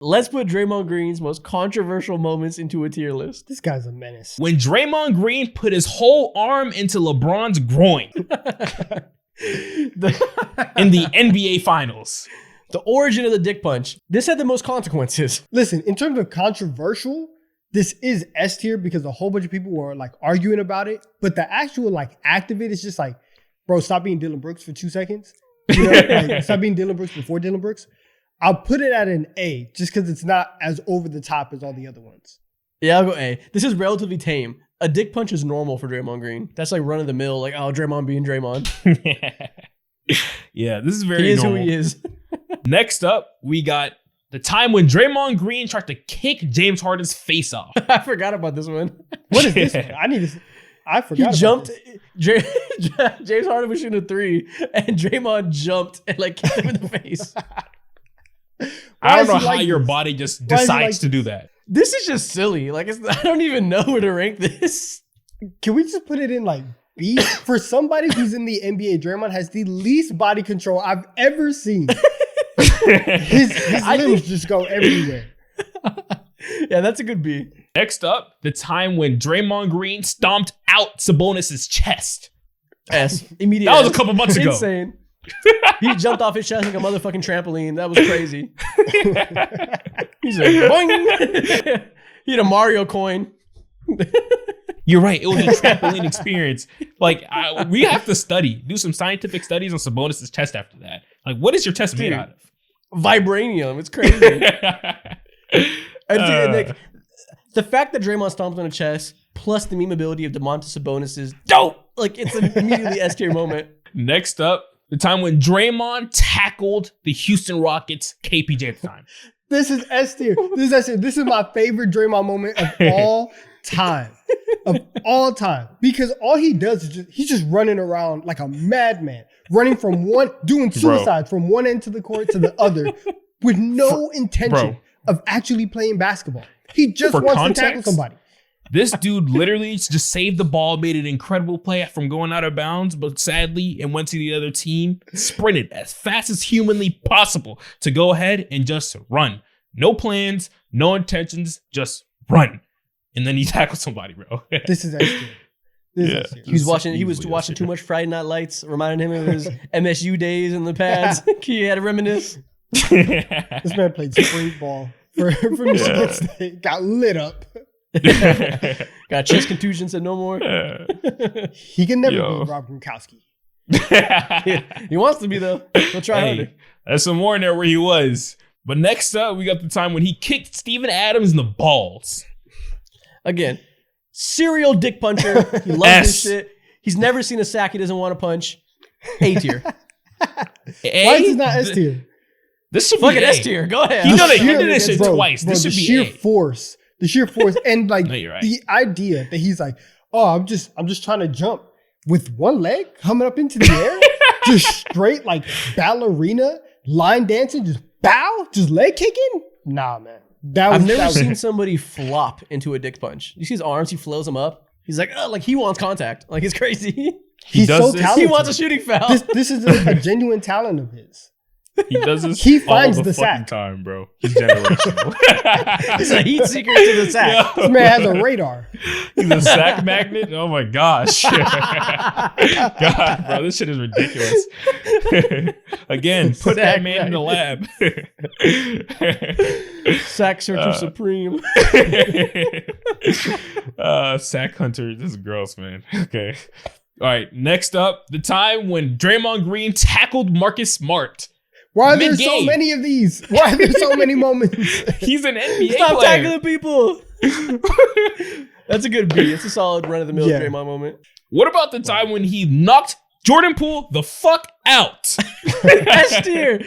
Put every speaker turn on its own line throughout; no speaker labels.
Let's put Draymond Green's most controversial moments into a tier list.
This guy's a menace.
When Draymond Green put his whole arm into LeBron's groin in the NBA Finals.
The origin of the dick punch. This had the most consequences.
Listen, in terms of controversial, this is S tier because a whole bunch of people were like arguing about it. But the actual like act of it is just like, bro, stop being Dylan Brooks for 2 seconds. You know, like, stop being Dylan Brooks before Dylan Brooks. I'll put it at an A just because it's not as over the top as all the other ones.
Yeah, I'll go A. This is relatively tame. A dick punch is normal for Draymond Green. That's like run of the mill. Like, oh, Draymond being Draymond.
Yeah, this is very
He is
normal.
who he is.
Next up, we got the time when Draymond Green tried to kick James Harden's face off.
I forgot about this one.
What is this one? I forgot
He
about
jumped.
this.
James Harden was shooting a 3, and Draymond jumped and like kicked him in the face.
I don't know
is he
how
like
your
this?
body just
Why is he
decides
like
to do
this?
that.
This is just silly. Like, I don't even know where to rank this.
Can we just put it in like B? For somebody who's in the NBA, Draymond has the least body control I've ever seen. His limbs just go everywhere.
Yeah, that's a good B.
Next up, the time when Draymond Green stomped out Sabonis' chest.
S. Immediate.
That was a
S.
couple months ago.
Insane. He jumped off his chest like a motherfucking trampoline. That was crazy. He's like, boing. He had a Mario coin.
You're right. It was a trampoline experience. Like, we have to do some scientific studies on Sabonis' chest after that. Like, what is your chest made out of?
Vibranium. It's crazy. And like, the fact that Draymond stomped on a chest plus the memeability of Domantas Sabonis is dope. Like, it's an immediately S tier moment.
Next up, the time when Draymond tackled the Houston Rockets KPJ at the time.
This is S tier. This is S tier. This is my favorite Draymond moment of all time. Of all time. Because all he does is he's just running around like a madman. Running from doing suicide from one end to the court to the other with no intention of actually playing basketball. He just wants to tackle somebody.
This dude literally just saved the ball, made an incredible play from going out of bounds, but sadly, it went to the other team, sprinted as fast as humanly possible to go ahead and just run. No plans, no intentions, just run. And then he tackled somebody, bro.
This is S tier.
He was watching too much Friday Night Lights, reminding him of his MSU days in the pads. He had to reminisce.
This man played spring ball for Michigan State. Got lit up.
Got chest contusion, said no more.
He can never be Rob Gronkowski.
He wants to be, though. He'll try harder.
There's some more in there where he was. But next up, we got the time when he kicked Steven Adams in the balls.
Again, serial dick puncher. He loves this shit. He's never seen a sack he doesn't want to punch. A tier.
Why is this not S tier?
This should
Fucking
be
S tier. Go ahead.
You know they did this shit twice. This should
the
be
sheer
A.
force. The sheer force and like
No, you're right.
the idea that he's like, oh, I'm just trying to jump with one leg coming up into the air, just straight like ballerina, line dancing, just bow, just leg kicking. Nah, man.
I've never seen somebody flop into a dick punch. You see his arms, he flows them up. He's like, oh, like he wants contact. Like, it's crazy.
He's so talented.
He wants a shooting foul.
This is a genuine talent of his.
He does this
He finds
all
the
fucking
sack.
time, bro. He's generational.
He's a heat seeker to the sack.
This man has a radar.
He's a sack magnet? Oh my gosh. God, bro, this shit is ridiculous. Again, put that man in the lab.
Sack searcher supreme.
Sack hunter. This is gross, man. Okay. All right. Next up, the time when Draymond Green tackled Marcus Smart.
Why are there so many of these? Why are there so many moments?
He's an NBA
Stop
player.
tackling people. That's a good B. It's a solid run-of-the-mill Draymond moment.
What about the time when he knocked Jordan Poole the fuck out?
S tier.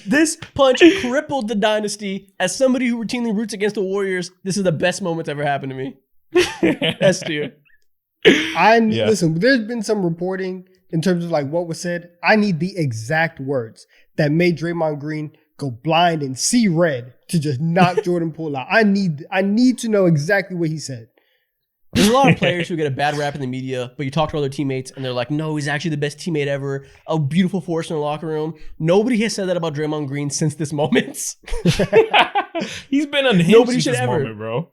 This punch crippled the dynasty. As somebody who routinely roots against the Warriors, this is the best moment that's ever happened to me. S tier.
Listen, there's been some reporting in terms of like what was said. I need the exact words that made Draymond Green go blind and see red to just knock Jordan Poole out. I need to know exactly what he said.
There's a lot of players who get a bad rap in the media, but you talk to other teammates and they're like, no, he's actually the best teammate ever. A beautiful force in the locker room. Nobody has said that about Draymond Green since this moment.
He's been unhinged
Nobody
since
should
this
ever.
moment, bro.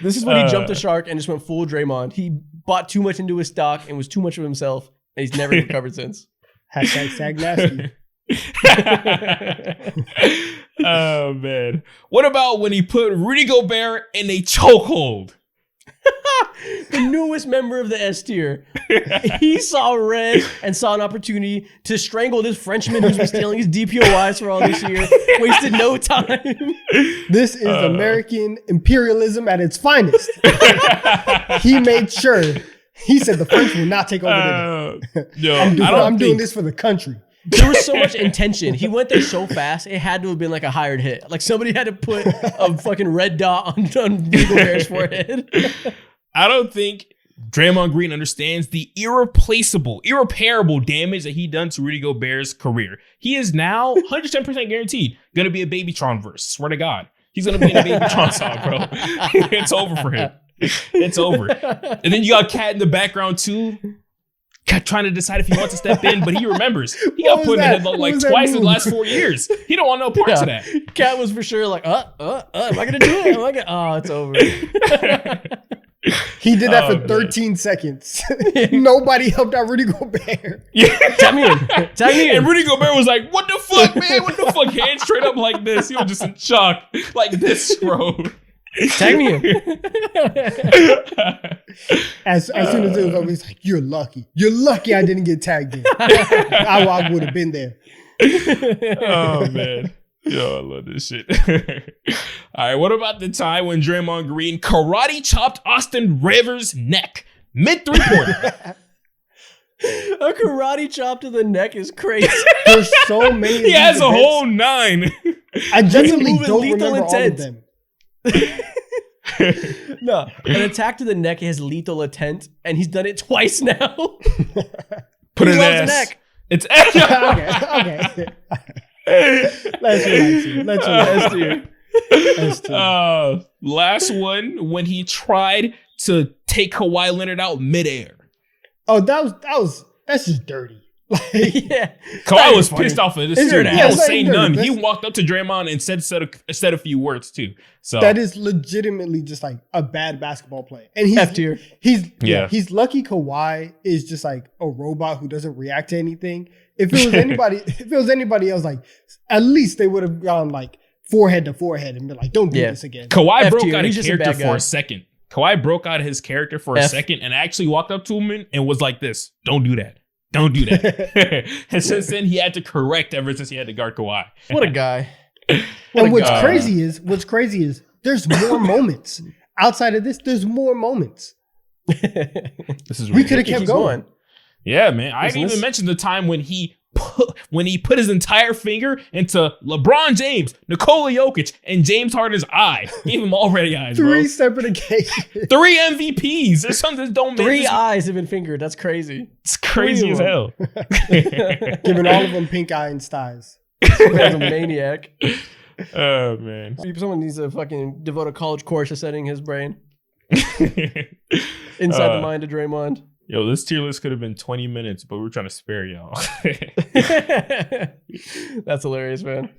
This is when he jumped the shark and just went full Draymond. He bought too much into his stock and was too much of himself, and he's never recovered since.
Hashtag sag nasty.
Oh man. What about when he put Rudy Gobert in a chokehold?
The newest member of the S tier. He saw red and saw an opportunity to strangle this Frenchman who's been stealing his DPOIs for all this year. Wasted no time.
This is American imperialism at its finest. He made sure. He said the French will not take over today.
Yo,
I'm doing this for the country.
There was so much intention. He went there so fast, it had to have been like a hired hit. Like somebody had to put a fucking red dot on Rudy Gobert's forehead.
I don't think Draymond Green understands the irreparable damage that he done to Rudy Gobert's career. He is now 110% guaranteed going to be a Babytron verse. Swear to God. He's going to be in a Babytron song, bro. It's over for him. It's over. And then you got Cat in the background too. Cat trying to decide if he wants to step in, but he remembers. He got put in the headlock like twice in the last 4 years. He don't want no parts of that.
Cat was for sure like, am I going to do it? Oh, it's over.
He did that for 13 seconds. Nobody helped out Rudy Gobert.
Yeah.
Tag me in.
And Rudy Gobert was like, what the fuck, man? What the fuck? Hands straight up like this. He was just in shock. Like this, bro.
Tag me in.
As soon as it was over, he's like, you're lucky. You're lucky I didn't get tagged in. I would have been there.
Oh, man. Yo, I love this shit. All right, what about the time when Draymond Green karate chopped Austin Rivers' neck mid three-pointer?
A karate chop to the neck is crazy.
There's so many.
He has a whole 9.
I genuinely
Move it
don't
lethal
remember all of
intent.
them.
No, an attack to the neck has lethal intent, and he's done it twice now.
Put
He
his
loves the
ass.
neck.
It's
Okay. Let's relax. Let's do.
Last one when he tried to take Kawhi Leonard out midair.
Oh, that's just dirty.
Yeah.
Kawhi was pissed off of this.
It's
He
dirty.
don't
That's
say
dirty.
none. He
That's-
walked up to Draymond and said a few words too. So
That is legitimately just like a bad basketball play. And he's
F tier.
He's lucky Kawhi is just like a robot who doesn't react to anything. If it was anybody else, like at least they would have gone like forehead to forehead and been like, don't do this again.
Kawhi
F
broke
tier.
out
He's
his
just a
character
bad
for
guy.
a second. Kawhi broke out his character for a
F.
second and actually walked up to him and was like this, don't do that. Don't do that. And since then, he had to correct ever since he had to guard Kawhi.
What a guy.
And what's crazy is there's more moments. Outside of this, there's more moments.
This is
We could have
Keep
kept going.
Yeah, man. I didn't even mention the time when he put his entire finger into LeBron James, Nikola Jokic, and James Harden's eye. Gave him all red eyes, bro.
3 separate occasions.
3 MVPs. There's something that don't make
3
this-
eyes have been fingered. That's crazy.
It's crazy as hell.
Giving all of them pink eye and styes.
That's a maniac.
Oh man.
Someone needs to fucking devote a college course to setting his brain inside the mind of Draymond.
Yo, this tier list could have been 20 minutes, but we're trying to spare y'all.
That's hilarious, man.